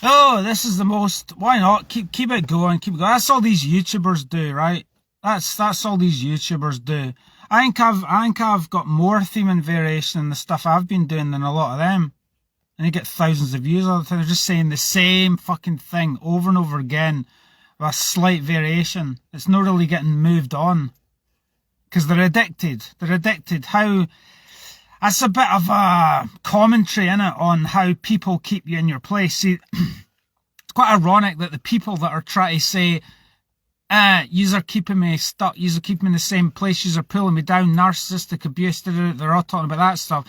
Oh, this is the most. Why not? Keep it going. Keep it going. That's all these YouTubers do, right? That's all these YouTubers do. I think I've got more theme and variation in the stuff I've been doing than a lot of them. And they get thousands of views all the time. They're just saying the same fucking thing over and over again with a slight variation. It's not really getting moved on. Because they're addicted. They're addicted. How That's a bit of a commentary in it on how people keep you in your place. See, it's quite ironic that the people that are trying to say, yous are keeping me stuck, yous are keeping me in the same place, yous are pulling me down, narcissistic abuse, they're all talking about that stuff.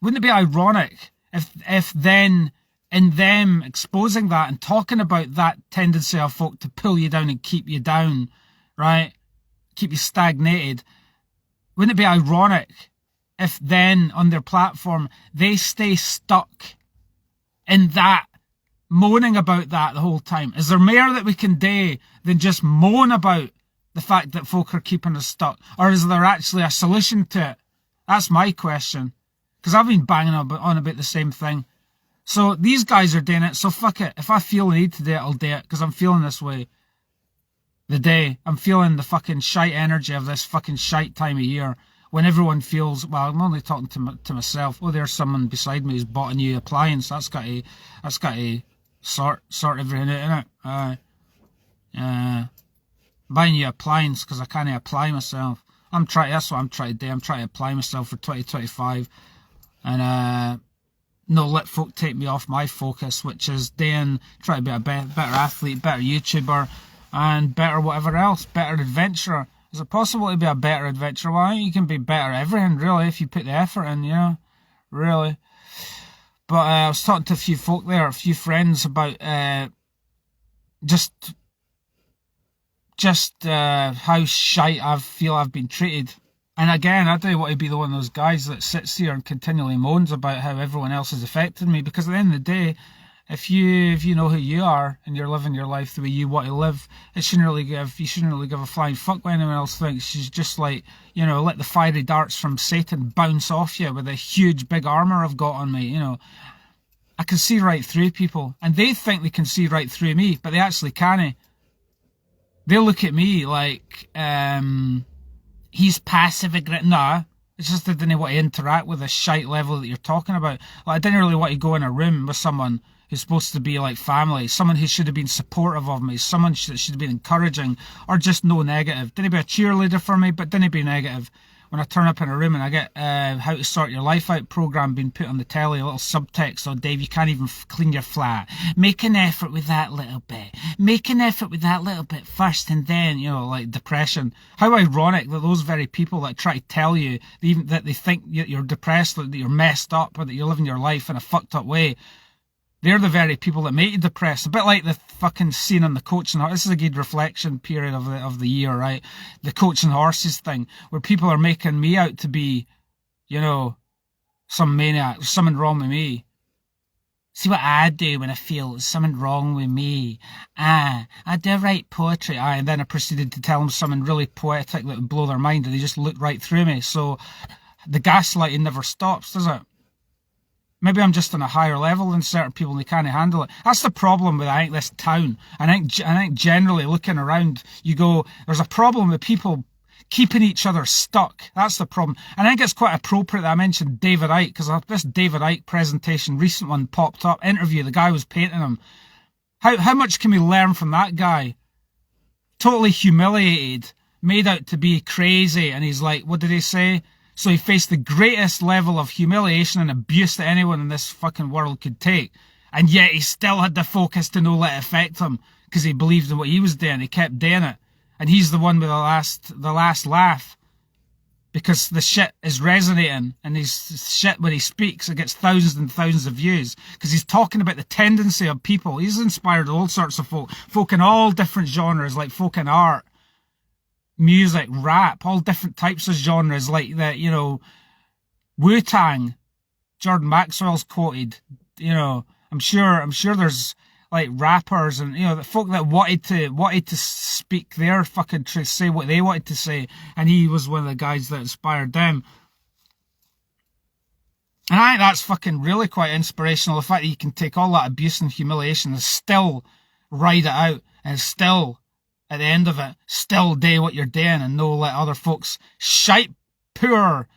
Wouldn't it be ironic if then in them exposing that and talking about that tendency of folk to pull you down and keep you down, right? Keep you stagnated. Wouldn't it be ironic if then on their platform they stay stuck in that, moaning about that the whole time? Is there more that we can do than just moan about the fact that folk are keeping us stuck? Or is there actually a solution to it? That's my question. Because I've been banging on about the same thing. So these guys are doing it, so fuck it. If I feel the need to do it, I'll do it, because I'm feeling this way. The day. I'm feeling the fucking shite energy of this fucking shite time of year. When everyone feels, well, I'm only talking to myself. Oh, there's someone beside me who's bought a new appliance. That's got to sort everything out, innit? Buying new appliance because I can't apply myself. That's what I'm trying to do. I'm trying to apply myself for 2025. And, no let folk take me off my focus, which is trying to be a better athlete, better YouTuber, and better whatever else, better adventurer. Is it possible to be a better adventurer? Well, I think you can be better at everything, really, if you put the effort in, really. But I was talking to a few folk there, a few friends, about just how shite I feel I've been treated. And again, I don't want to be the one of those guys that sits here and continually moans about how everyone else has affected me, because at the end of the day, if you know who you are and you're living your life the way you want to live, you shouldn't really give a flying fuck what anyone else thinks. You should just let the fiery darts from Satan bounce off you with the huge big armor I've got on me. I can see right through people, and they think they can see right through me, but they actually can't. They look at me like, he's passive aggressive. Nah, it's just I didn't want to interact with the shite level that you're talking about. Like, I didn't really want to go in a room with someone who's supposed to be like family, someone who should have been supportive of me, someone that should have been encouraging, or just no negative. Didn't be a cheerleader for me, but didn't be negative. When I turn up in a room and I get How to Sort Your Life Out program being put on the telly, a little subtext, oh Dave, you can't even clean your flat. Make an effort with that little bit. Make an effort with that little bit first, and then, like depression. How ironic that those very people that try to tell you even that they think you're depressed, that you're messed up, or that you're living your life in a fucked up way, they're the very people that make you depressed. A bit like the fucking scene on the Coach and Horses. This is a good reflection period of the year, right? The Coach and Horses thing, where people are making me out to be, some maniac. There's something wrong with me. See what I do when I feel there's something wrong with me. I do write poetry. And then I proceeded to tell them something really poetic that would blow their mind, and they just looked right through me. So the gaslighting never stops, does it? Maybe I'm just on a higher level than certain people and they can't handle it. That's the problem with, I think, this town. I think generally looking around, you go, there's a problem with people keeping each other stuck. That's the problem. And I think it's quite appropriate that I mentioned David Icke, because this David Icke presentation, recent one, popped up, interview, the guy was painting him. How much can we learn from that guy? Totally humiliated, made out to be crazy, and he's like, what did he say? So he faced the greatest level of humiliation and abuse that anyone in this fucking world could take. And yet he still had the focus to not let it affect him, because he believed in what he was doing. He kept doing it. And he's the one with the last laugh. Because the shit is resonating, and his shit, when he speaks, it gets thousands and thousands of views. Because he's talking about the tendency of people. He's inspired all sorts of folk in all different genres, like folk in art, music, rap, all different types of genres, like the, Wu-Tang, Jordan Maxwell's quoted, I'm sure there's like rappers and, the folk that wanted to speak their fucking truth, say what they wanted to say, and he was one of the guys that inspired them. And I think that's fucking really quite inspirational. The fact that you can take all that abuse and humiliation and still ride it out and still, at the end of it, still do what you're doing and no let other folks shite poor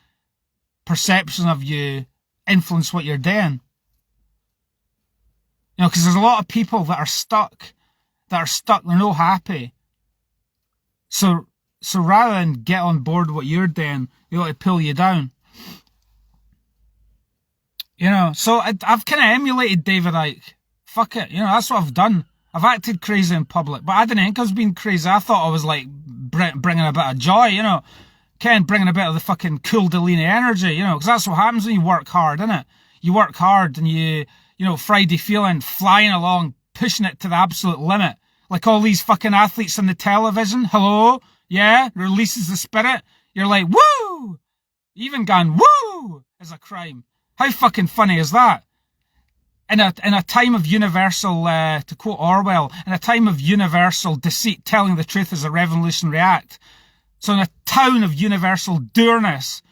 perception of you influence what you're doing. You know, because there's a lot of people that are stuck, they're not happy. So rather than get on board what you're doing, they want to pull you down. You know, so I've kind of emulated David Icke. Fuck it, you know, that's what I've done. I've acted crazy in public, but I didn't think I was being crazy. I thought I was like bringing a bit of joy, you know. Bringing a bit of the fucking Kundalini energy, you know, because that's what happens when you work hard, innit? You work hard and you know, Friday feeling, flying along, pushing it to the absolute limit. Like all these fucking athletes on the television. Hello? Yeah? Releases the spirit. You're like, woo! Even gone, woo! Is a crime. How fucking funny is that? In a time of universal, to quote Orwell, in a time of universal deceit, telling the truth is a revolutionary act. So in a town of universal dourness,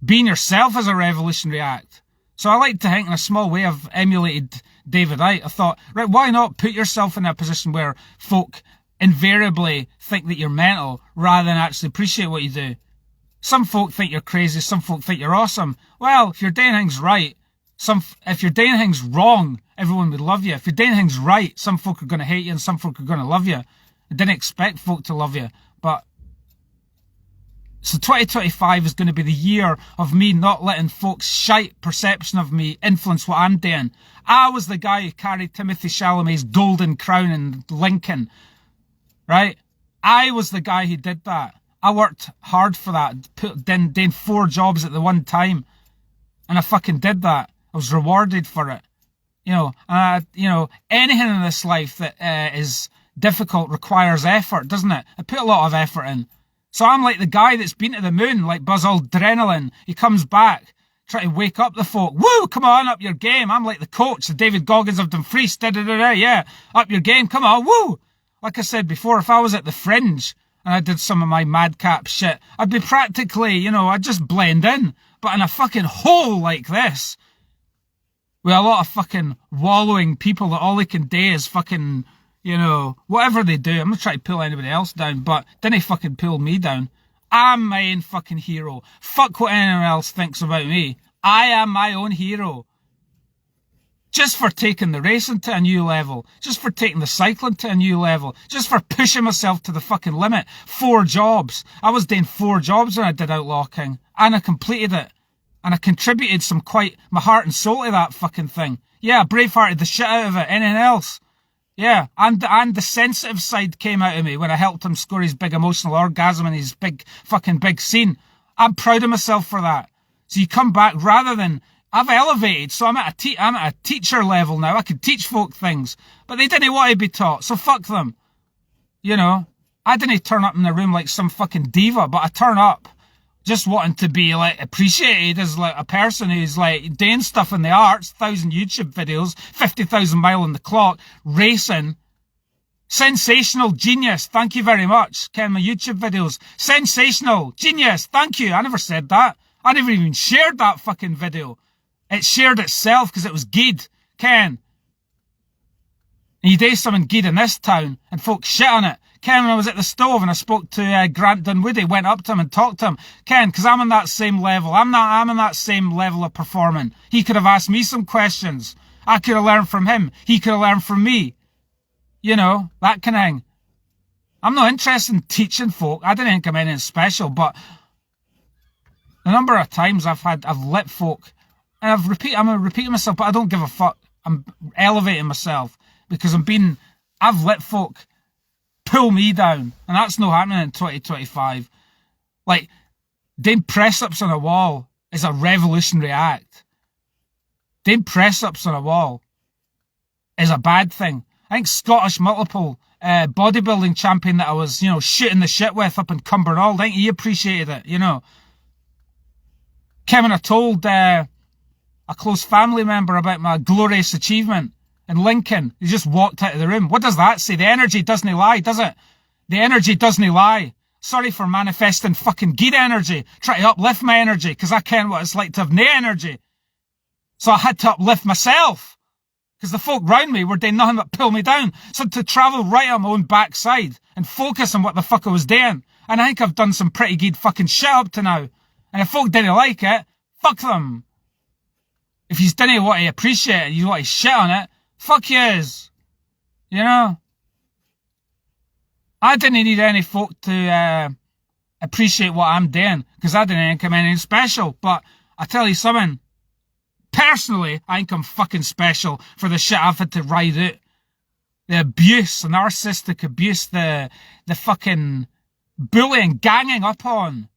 being yourself is a revolutionary act. So I like to think in a small way I've emulated David Icke. I thought, right, why not put yourself in a position where folk invariably think that you're mental rather than actually appreciate what you do. Some folk think you're crazy, some folk think you're awesome. Well, if you're doing things right, if you're doing things wrong, everyone would love you. If you're doing things right, some folk are going to hate you and some folk are going to love you. I didn't expect folk to love you, but so 2025 is going to be the year of me not letting folks' shite perception of me influence what I'm doing. I was the guy who carried Timothy Chalamet's golden crown in Lincoln, right? I was the guy who did that. I worked hard for that, doing 4 jobs at the one time, and I fucking did that. I was rewarded for it. You know, anything in this life that is difficult requires effort, doesn't it? I put a lot of effort in. So I'm like the guy that's been to the moon, like Buzz Aldrin. He comes back, trying to wake up the folk. Woo, come on, up your game. I'm like the coach, the David Goggins of Dumfries. Yeah, up your game, come on, woo. Like I said before, if I was at the Fringe and I did some of my madcap shit, I'd be practically, you know, I'd just blend in. But in a fucking hole like this, with a lot of fucking wallowing people that all they can do is fucking, you know, whatever they do, I'm not trying to pull anybody else down, but didn't fucking pull me down. I'm my own fucking hero. Fuck what anyone else thinks about me. I am my own hero. Just for taking the racing to a new level. Just for taking the cycling to a new level. Just for pushing myself to the fucking limit. 4 jobs. I was doing 4 jobs when I did Outlaw King. And I completed it. And I contributed my heart and soul to that fucking thing. Yeah, I bravehearted the shit out of it. Anything else? Yeah, and the sensitive side came out of me when I helped him score his big emotional orgasm in his big scene. I'm proud of myself for that. So you come back rather than, I've elevated, so I'm at a teacher level now. I can teach folk things, but they didn't want to be taught, so fuck them. You know, I didn't turn up in the room like some fucking diva, but I turn up just wanting to be like appreciated as like a person who's like doing stuff in the arts, 1,000 YouTube videos, 50,000 mile on the clock, racing. Sensational, genius, thank you very much. Ken, my YouTube videos. Sensational, genius, thank you. I never said that. I never even shared that fucking video. It shared itself because it was good. Ken. And you do something good in this town and folks shit on it. Ken, when I was at the stove and I spoke to Grant Dunwoody, went up to him and talked to him. Ken, because I'm on that same level. I'm on that same level of performing. He could have asked me some questions. I could have learned from him. He could have learned from me. You know, that kind of thing. I'm not interested in teaching folk. I didn't think I'm anything special, but the number of times I've lit folk, and I'm repeating myself, but I don't give a fuck. I'm elevating myself because I've lit folk pull me down, and that's not happening in 2025. Like, doing press-ups on a wall is a revolutionary act. Doing press-ups on a wall is a bad thing. I think Scottish multiple bodybuilding champion that I was, you know, shooting the shit with up in Cumbernauld, I think he appreciated it, you know. Kevin, I told a close family member about my glorious achievement in Lincoln. He just walked out of the room. What does that say? The energy doesn't lie, does it? The energy doesn't lie. Sorry for manifesting fucking good energy. Try to uplift my energy, because I ken what it's like to have no energy. So I had to uplift myself, because the folk round me were doing nothing but pull me down. So to travel right on my own backside and focus on what the fuck I was doing. And I think I've done some pretty good fucking shit up to now. And if folk didn't like it, fuck them. If you didn't want to appreciate it, you want to shit on it, fuck yous. You know? I didn't need any folk to appreciate what I'm doing, because I didn't think I'm anything special. But I tell you something, personally, I think I'm fucking special for the shit I've had to ride out. The abuse, the narcissistic abuse, the fucking bullying, ganging up on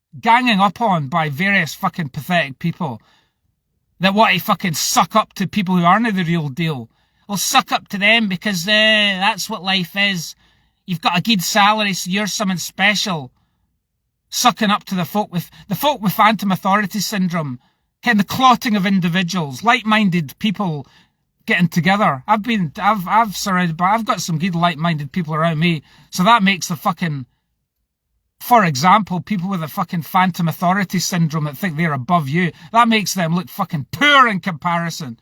by various fucking pathetic people that want to fucking suck up to people who aren't the real deal. Well, suck up to them because that's what life is. You've got a good salary, so you're something special. Sucking up to the folk with phantom authority syndrome. Kind of clotting of individuals, like-minded people getting together. I've surrounded by, I've got some good like-minded people around me. So that makes the fucking, for example, people with a fucking phantom authority syndrome that think they're above you, that makes them look fucking poor in comparison.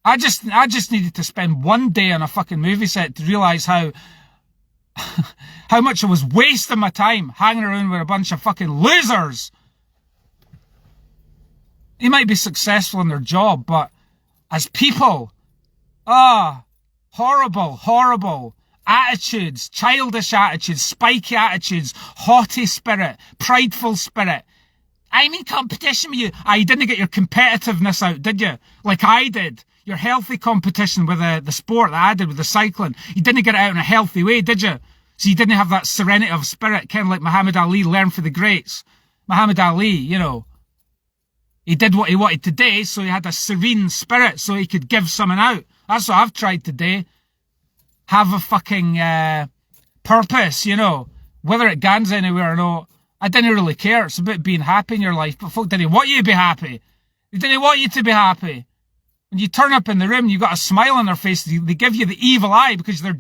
I just needed to spend one day on a fucking movie set to realise how much I was wasting my time hanging around with a bunch of fucking losers. They might be successful in their job, but as people, horrible attitudes, childish attitudes, spiky attitudes, haughty spirit, prideful spirit. I'm in competition with you. You didn't get your competitiveness out, did you? Like I did. Your healthy competition with the sport that I did with the cycling. You didn't get it out in a healthy way, did you? So you didn't have that serenity of spirit, kind of like Muhammad Ali learned from the greats. Muhammad Ali, you know, he did what he wanted to do, so he had a serene spirit so he could give something out. That's what I've tried to do. Have a fucking purpose, you know. Whether it gangs anywhere or not, I didn't really care. It's about being happy in your life, but folk didn't want you to be happy. They didn't want you to be happy. When you turn up in the room, you've got a smile on their face. They give you the evil eye because they're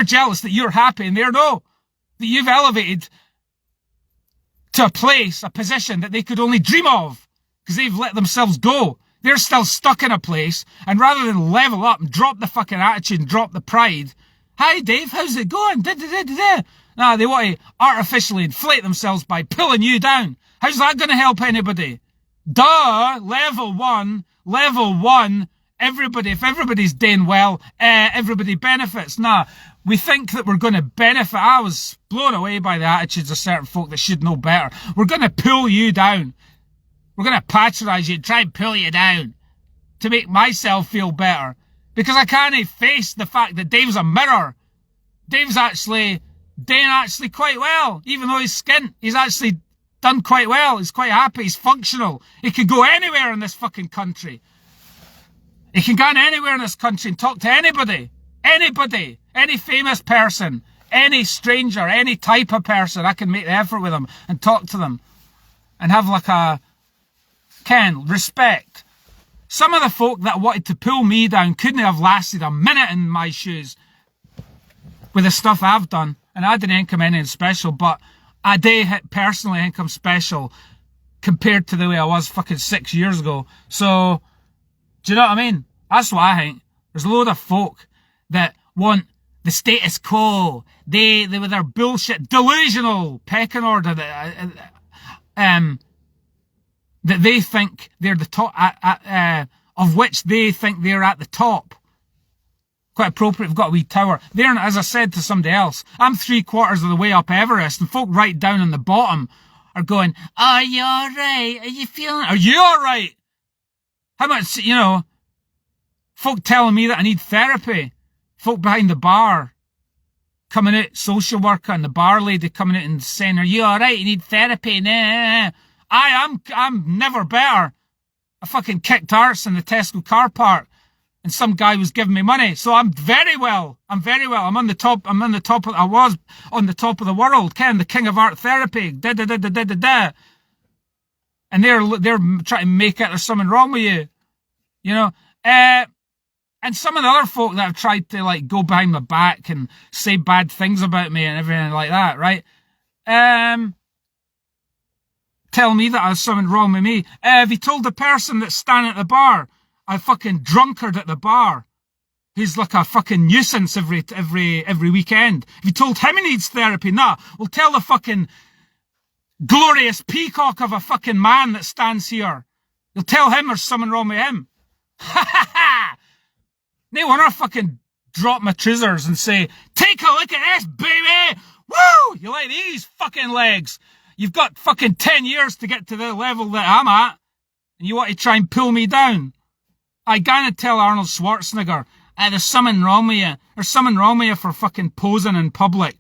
jealous that you're happy, and they're no. That you've elevated to a place, a position that they could only dream of because they've let themselves go. They're still stuck in a place, and rather than level up and drop the fucking attitude and drop the pride, hi Dave, how's it going? Nah, they want to artificially inflate themselves by pulling you down. How's that going to help anybody? Duh, level one, if everybody's doing well, everybody benefits. Nah, we think that we're going to benefit. I was blown away by the attitudes of certain folk that should know better. We're going to pull you down. We're going to patronise you and try and pull you down to make myself feel better. Because I can't face the fact that Dave's a mirror. Dave's doing actually quite well. Even though he's skint, he's actually done quite well. He's quite happy. He's functional. He could go anywhere in this fucking country. He can go anywhere in this country and talk to anybody. Anybody. Any famous person. Any stranger. Any type of person. I can make the effort with them and talk to them. And have like a respect. Some of the folk that wanted to pull me down couldn't have lasted a minute in my shoes with the stuff I've done. And I didn't think I'm anything special, but I do personally think I'm special compared to the way I was fucking 6 years ago. So, do you know what I mean? That's what I think. There's a load of folk that want the status quo. They with their bullshit, delusional pecking order that they think they're the top, of which they think they're at the top. Quite appropriate, we've got a wee tower. There, as I said to somebody else, I'm 3/4 of the way up Everest, and folk right down on the bottom are going, are you alright? Are you feeling, are you alright? How much, you know, folk telling me that I need therapy. Folk behind the bar coming out, social worker and the bar lady coming out and saying, are you alright? You need therapy? Nah. I'm never better. I fucking kicked arse in the Tesco car park and some guy was giving me money. So I'm very well. I was on the top of the world. Ken, the king of art therapy. And they're trying to make it there's something wrong with you. You know? And some of the other folk that have tried to like go behind my back and say bad things about me and everything like that, right? tell me that there's something wrong with me. Have you told the person that's standing at the bar, a fucking drunkard at the bar, who's like a fucking nuisance every weekend? Have you told him he needs therapy? Nah. Well, tell the fucking glorious peacock of a fucking man that stands here. You'll tell him there's something wrong with him. Ha ha ha! No wonder I fucking drop my trousers and say, take a look at this, baby! Woo! You like these fucking legs? You've got fucking 10 years to get to the level that I'm at, and you want to try and pull me down. I gonna tell Arnold Schwarzenegger, there's something wrong with you. There's something wrong with you for fucking posing in public.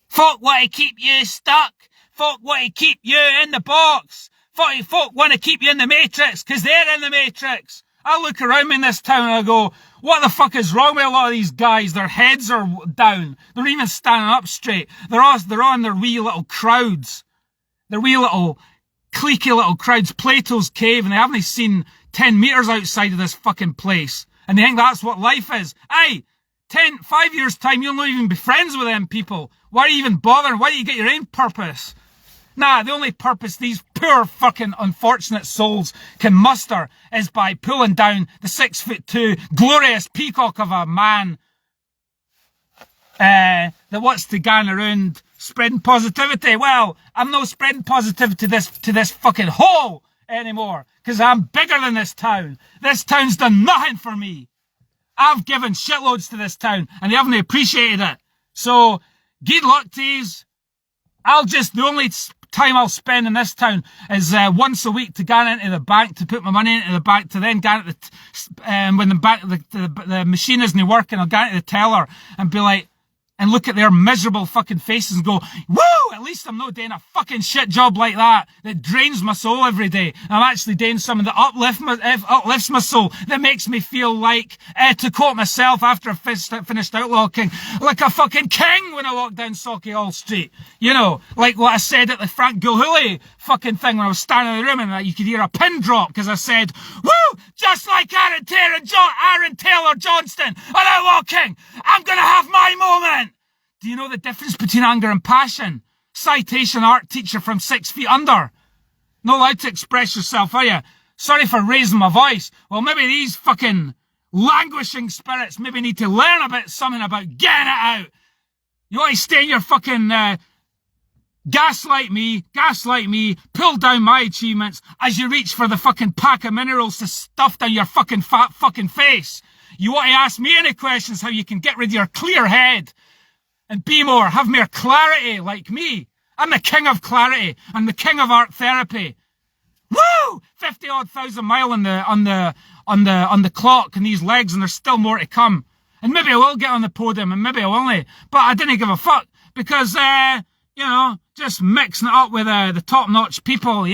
Folk want to keep you stuck. Folk want to keep you in the box. Folk want to keep you in the Matrix, because they're in the Matrix. I look around me in this town and I go, what the fuck is wrong with a lot of these guys? Their heads are down. They're even standing up straight. They're on their wee little crowds. Their wee little, cliquey little crowds. Plato's cave, and they haven't seen 10 meters outside of this fucking place. And they think that's what life is. Aye, 5 years time, you'll not even be friends with them people. Why are you even bothering? Why don't you get your own purpose? Nah, the only purpose these poor fucking unfortunate souls can muster is by pulling down the 6'2" glorious peacock of a man that wants to gang around spreading positivity. Well, I'm not spreading positivity to this fucking hole anymore, because I'm bigger than this town. This town's done nothing for me. I've given shitloads to this town, and they haven't appreciated it. So, good luck to yous. The only time I'll spend in this town is once a week to go into the bank, to put my money into the bank, to then go into when the machine isn't working, I'll go into the teller and be like, and look at their miserable fucking faces and go, woo, at least I'm not doing a fucking shit job like that drains my soul every day. I'm actually doing something that uplifts my soul, that makes me feel like, to quote myself after I finished Outlaw King, like a fucking king when I walked down Sauchiehall Street. You know, like what I said at the Frank Gilhooly fucking thing when I was standing in the room, and you could hear a pin drop because I said, woo, just like Aaron Taylor Johnston on Outlaw King, I'm gonna have my moment. Do you know the difference between anger and passion? Citation art teacher from 6 Feet Under. Not allowed to express yourself, are you? Sorry for raising my voice. Well, maybe these fucking languishing spirits maybe need to learn something about getting it out. You want to stay in your fucking, gaslight me, pull down my achievements as you reach for the fucking pack of minerals to stuff down your fucking fat fucking face. You want to ask me any questions how you can get rid of your clear head and be more, have more clarity like me. I'm the king of clarity. I'm the king of art therapy. Woo! 50-odd thousand mile on the clock and these legs, and there's still more to come. And maybe I will get on the podium, and maybe I won't. But I didn't give a fuck, because, just mixing it up with the top-notch people,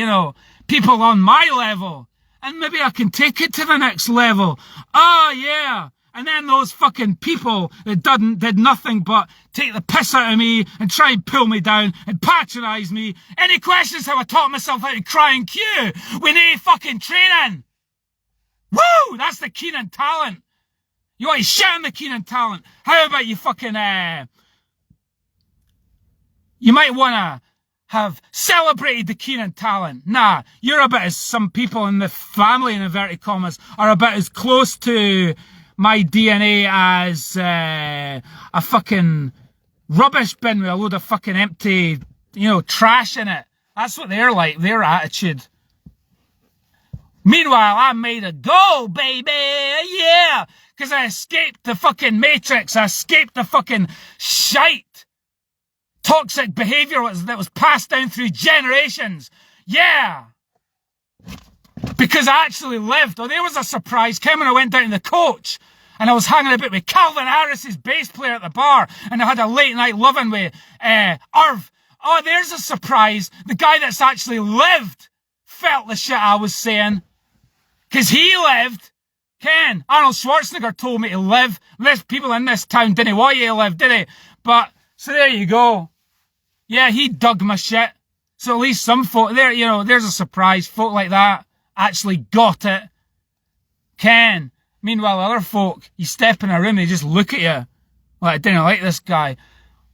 people on my level. And maybe I can take it to the next level. Oh, yeah. And then those fucking people that did nothing but take the piss out of me and try and pull me down and patronise me. Any questions how I taught myself how to cry in queue with no fucking training? Woo! That's the Keenan talent. You want to shit on the Keenan talent? How about you fucking, you might want to have celebrated the Keenan talent. Nah, you're about as some people in the family, in inverted commas, are about as close to my DNA as a fucking rubbish bin with a load of fucking empty, trash in it. That's what they're like, their attitude. Meanwhile, I made a go, baby, yeah, because I escaped the fucking Matrix. I escaped the fucking shite, toxic behaviour that was passed down through generations. Yeah. Because I actually lived. Oh, there was a surprise. Came when I went down to the coach, and I was hanging about with Calvin Harris's bass player at the bar, and I had a late night loving with Irv. Oh, there's a surprise. The guy that's actually lived felt the shit I was saying. Because he lived. Ken, Arnold Schwarzenegger told me to live. There's people in this town didn't want you to live, did he? But, so there you go. Yeah, he dug my shit. So at least some folk, there's a surprise. Folk like that actually got it. Ken. Meanwhile, other folk, you step in a room, they just look at you. Like, I didn't like this guy.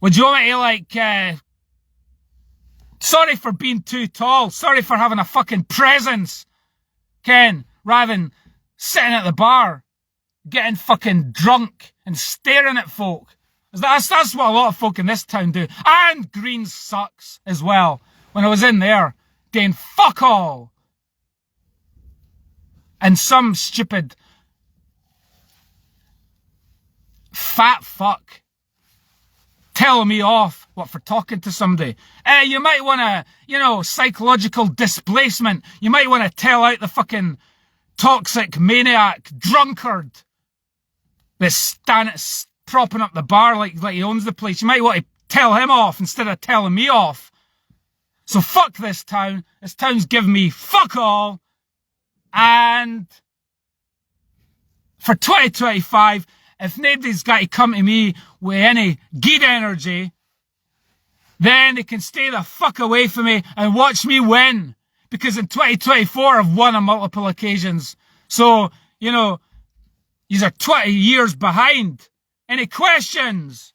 Would you want me to, like, sorry for being too tall, sorry for having a fucking presence, Ken, rather than sitting at the bar, getting fucking drunk and staring at folk. That's what a lot of folk in this town do. And Greens sucks as well. When I was in there, doing fuck all. And some stupid fat fuck telling me off, what, for talking to somebody. You might want to, psychological displacement. You might want to tell out the fucking toxic maniac drunkard that's propping up the bar like he owns the place. You might want to tell him off instead of telling me off. So fuck this town. This town's giving me fuck all. And for 2025, if nobody's got to come to me with any good energy, then they can stay the fuck away from me and watch me win. Because in 2024, I've won on multiple occasions. So, these are 20 years behind. Any questions?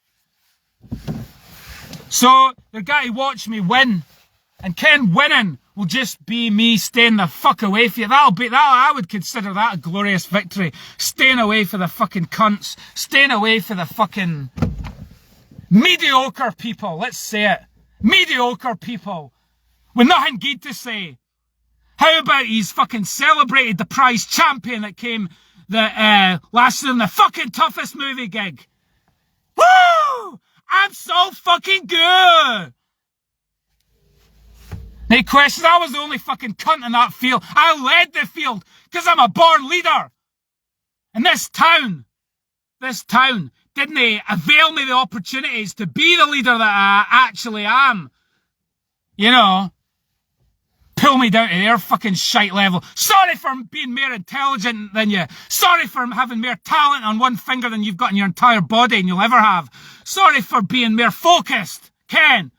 So, they're got to watch me win. And Ken winning will just be me staying the fuck away from you. I would consider that a glorious victory. Staying away for the fucking cunts. Staying away for the fucking mediocre people. Let's say it. Mediocre people. With nothing good to say. How about he's fucking celebrated the prize champion that came last in the fucking toughest movie gig. Woo! I'm so fucking good! No question, I was the only fucking cunt in that field. I led the field, because I'm a born leader. And this town didn't avail me the opportunities to be the leader that I actually am. Pull me down to their fucking shite level. Sorry for being more intelligent than you. Sorry for having more talent on one finger than you've got in your entire body and you'll ever have. Sorry for being more focused, Ken.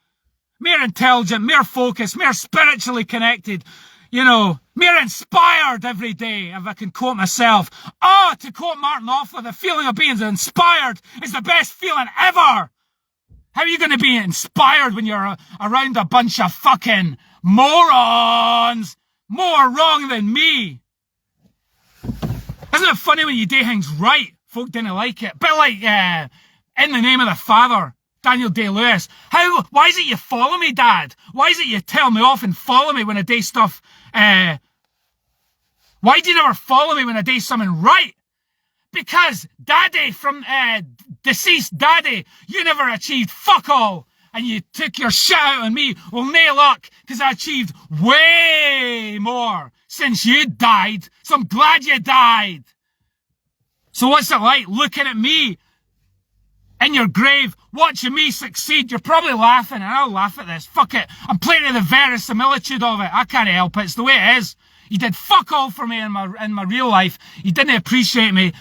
More intelligent, more focused, more spiritually connected. More inspired every day, if I can quote myself. To quote Martin Offler, the feeling of being inspired is the best feeling ever. How are you going to be inspired when you're around a bunch of fucking morons? More wrong than me. Isn't it funny when you do things right, folk didn't like it? But like, In the Name of the Father, Daniel Day-Lewis. Why is it you follow me, Dad? Why is it you tell me off and follow me when I do stuff, why do you never follow me when I do something right? Because Daddy from, deceased Daddy, you never achieved fuck all. And you took your shit out on me. Well, no luck, because I achieved way more since you died. So I'm glad you died. So what's it like looking at me in your grave, watching me succeed? You're probably laughing, and I'll laugh at this. Fuck it. I'm playing to the verisimilitude of it. I can't help it. It's the way it is. You did fuck all for me in my real life. You didn't appreciate me.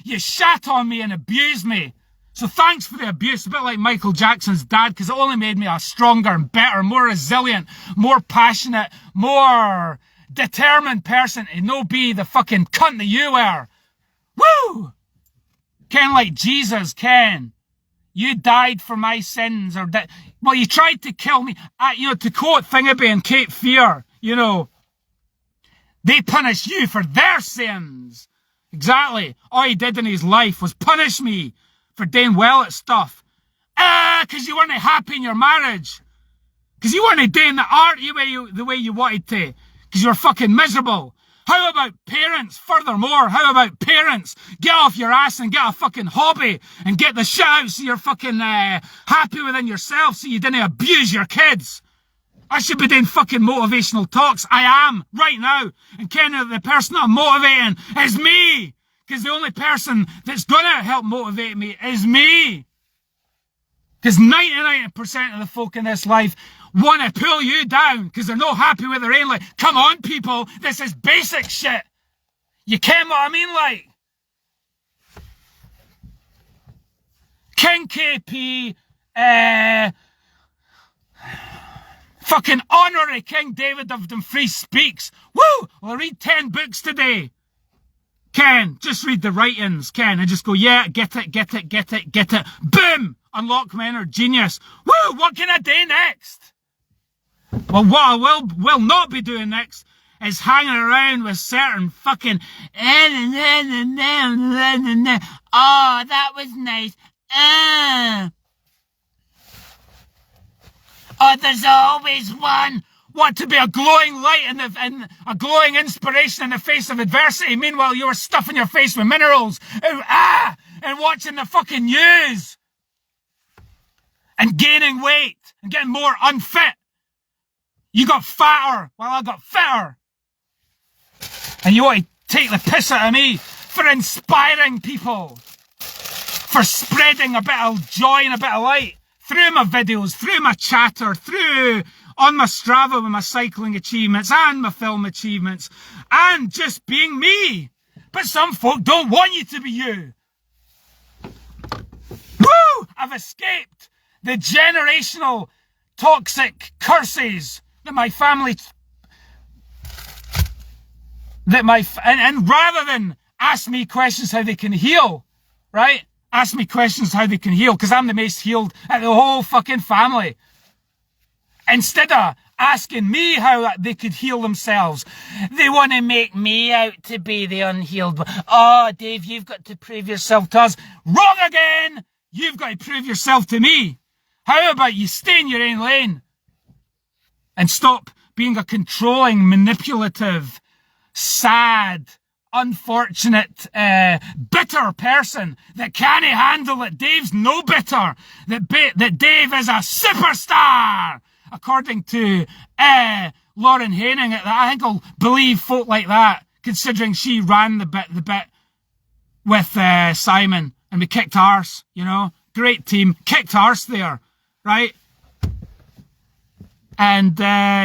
You shat on me and abused me. So thanks for the abuse. A bit like Michael Jackson's dad, because it only made me a stronger and better, more resilient, more passionate, more determined person to no be the fucking cunt that you were. Woo! Ken, like Jesus, Ken. You died for my sins, well, you tried to kill me. To quote Thingaby and Cape Fear, they punish you for their sins. Exactly. All he did in his life was punish me for doing well at stuff. Because you weren't happy in your marriage. Because you weren't doing the art the way you wanted to. Because you were fucking miserable. How about parents? Furthermore, how about parents? Get off your ass and get a fucking hobby and get the shit out so you're fucking happy within yourself so you didn't abuse your kids. I should be doing fucking motivational talks. I am, right now. And Ken, the person that I'm motivating is me. Because the only person that's going to help motivate me is me. Because 99% of the folk in this life want to pull you down because they're not happy with their own life. Come on, people. This is basic shit. You ken what I mean, like? King KP, fucking honorary King David of Dumfries speaks. Woo! Well, I read 10 books today. Ken, just read the writings, Ken, and just go, yeah, get it. Boom! unlock my inner genius. Woo! What can I do next? Well, what I will not be doing next is hanging around with certain fucking oh, that was nice. Oh, there's always one. Want to be a glowing light and a glowing inspiration in the face of adversity. Meanwhile, you were stuffing your face with minerals and watching the fucking news and gaining weight and getting more unfit. You got fatter while I got fitter. And you want to take the piss out of me for inspiring people, for spreading a bit of joy and a bit of light through my videos, through my chatter, through on my Strava with my cycling achievements and my film achievements, and just being me. But some folk don't want you to be you. Woo! I've escaped the generational toxic curses that my family... And rather than ask me questions how they can heal, right? Ask me questions how they can heal, because I'm the most healed out of the whole fucking family. Instead of asking me how they could heal themselves, they want to make me out to be the unhealed one. Oh, Dave, you've got to prove yourself to us. Wrong again! You've got to prove yourself to me. How about you stay in your own lane and stop being a controlling, manipulative, sad, unfortunate, bitter person that can't handle it. Dave's no bitter. That Dave is a superstar, according to Lauren Haining. I think I'll believe folk like that, considering she ran the bit with Simon, and we kicked arse. You know, great team, kicked arse there, right? And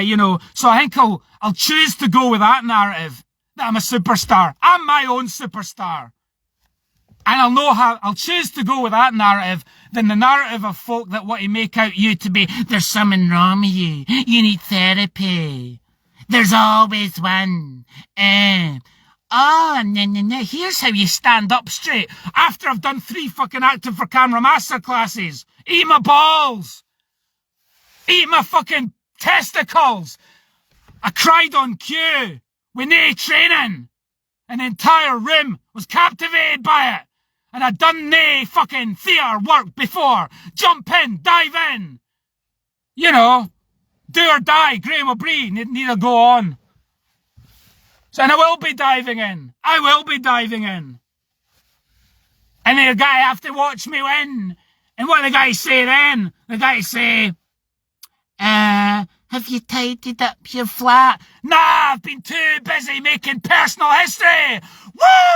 you know, so I think I'll choose to go with that narrative, that I'm a superstar. I'm my own superstar. And I'll choose to go with that narrative than the narrative of folk that want to make out you to be, there's something wrong with you. You need therapy. There's always one. Here's how you stand up straight. After I've done 3 fucking acting for camera masterclasses. Eat my balls. Eat my fucking testicles. I cried on cue with no training, and the entire room was captivated by it, and I'd done no fucking theatre work before. Jump in, dive in, you know, do or die. Graham O'Brien need to go on. So, and I will be diving in. And the guy have to watch me win. And what the guy say then? The guy say, have you tidied up your flat? Nah, I've been too busy making personal history. Woo!